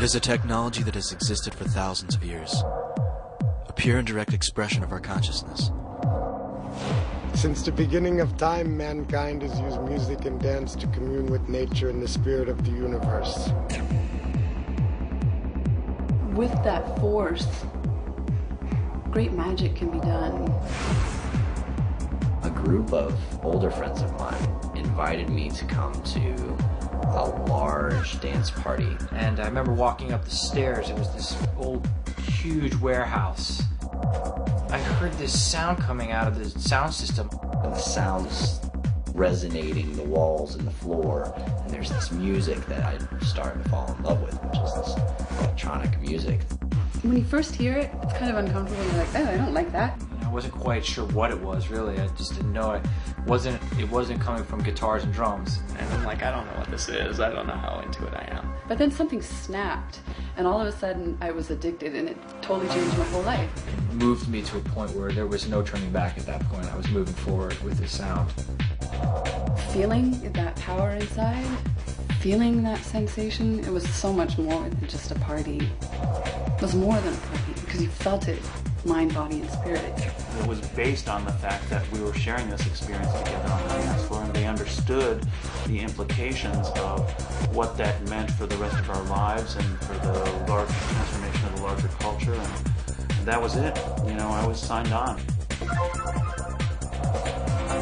It is a technology that has existed for thousands of years, a pure and direct expression of our consciousness. Since the beginning of time, mankind has used music and dance to commune with nature and the spirit of the universe. With that force, great magic can be done. A group of older friends of mine invited me to come to a large dance party. And I remember walking up the stairs. It was this old, huge warehouse. I heard this sound coming out of the sound system. And the sounds resonating the walls and the floor. And there's this music that I started to fall in love with, which is this electronic music. When you first hear it, it's kind of uncomfortable. You're like, oh, I don't like that. I wasn't quite sure what it was, really. I just didn't know it. It wasn't coming from guitars and drums. And I'm like, I don't know what this is. I don't know how into it I am. But then something snapped, and all of a sudden I was addicted, and it totally changed my whole life. It moved me to a point where there was no turning back at that point. I was moving forward with the sound. Feeling that power inside, feeling that sensation, it was so much more than just a party. It was more than a party, because you felt it, mind, body, and spirit. It was based on the fact that we were sharing this experience together on the dance floor, and they understood the implications of what that meant for the rest of our lives and for the larger transformation of the larger culture, and that was it. You know, I was signed on.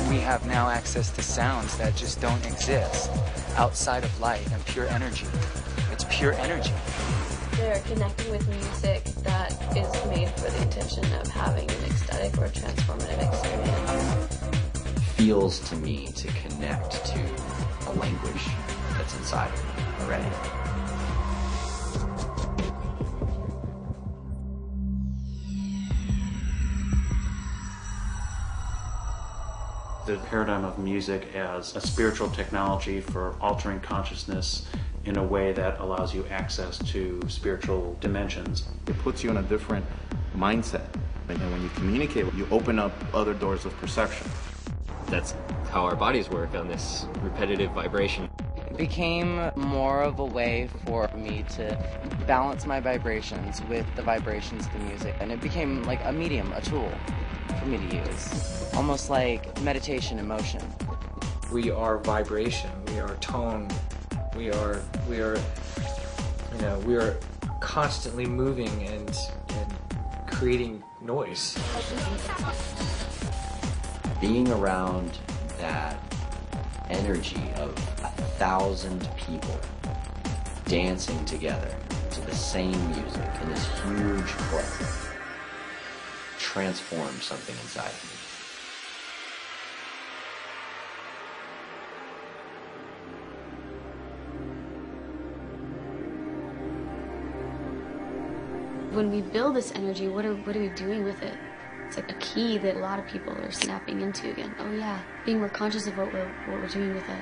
We have now access to sounds that just don't exist outside of light and pure energy. It's pure energy. They're connecting with music that is made for the intention of having an ecstatic or transformative experience. Feels to me to connect to a language that's inside of me already. The paradigm of music as a spiritual technology for altering consciousness in a way that allows you access to spiritual dimensions. It puts you in a different mindset. And when you communicate, you open up other doors of perception. That's how our bodies work on this repetitive vibration. It became more of a way for me to balance my vibrations with the vibrations of the music. And it became like a medium, a tool for me to use. Almost like meditation in motion. We are vibration, we are tone, we are constantly moving and creating noise. Being around that energy of 1,000 people dancing together to the same music in this huge club transformed something inside of me. When we build this energy, what are we doing with it? It's like a key that a lot of people are snapping into again. Oh yeah, being more conscious of what we're doing with it.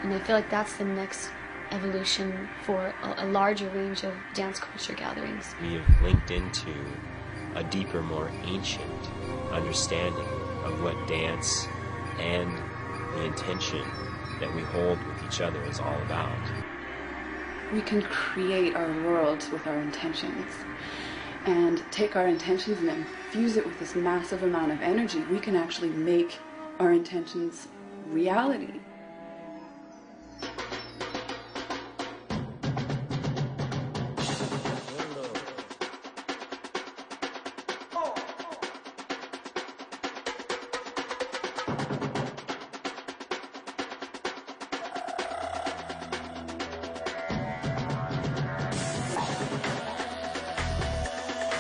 And I feel like that's the next evolution for a larger range of dance culture gatherings. We have linked into a deeper, more ancient understanding of what dance and the intention that we hold with each other is all about. We can create our world with our intentions and take our intentions and infuse it with this massive amount of energy. We can actually make our intentions reality.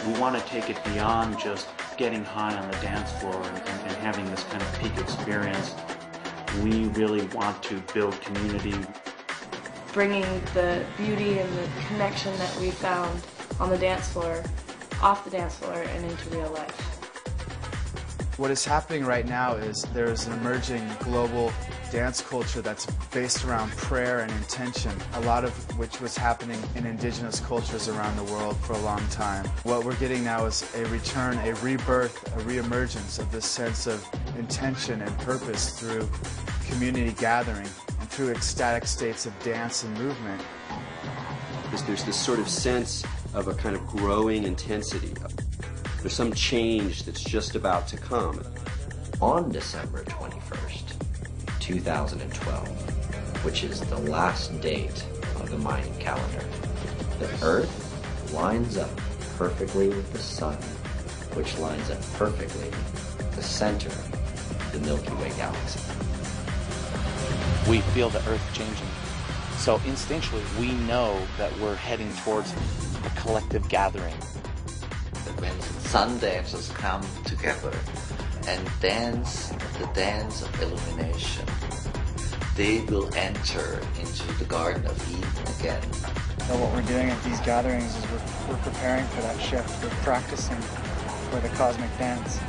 We want to take it beyond just getting high on the dance floor and having this kind of peak experience. We really want to build community. Bringing the beauty and the connection that we found on the dance floor, off the dance floor, and into real life. What is happening right now is there's an emerging global dance culture that's based around prayer and intention, a lot of which was happening in indigenous cultures around the world for a long time. What we're getting now is a return, a rebirth, a reemergence of this sense of intention and purpose through community gathering and through ecstatic states of dance and movement. because there's this sort of sense of a kind of growing intensity. There's some change that's just about to come. On December 21st, 2012, which is the last date of the Mayan calendar, the Earth lines up perfectly with the Sun, which lines up perfectly with the center of the Milky Way galaxy. We feel the Earth changing. So instinctually, we know that we're heading towards a collective gathering. When sun dancers come together and dance the dance of illumination, they will enter into the Garden of Eden again. So what we're doing at these gatherings is we're preparing for that shift. We're practicing for the cosmic dance.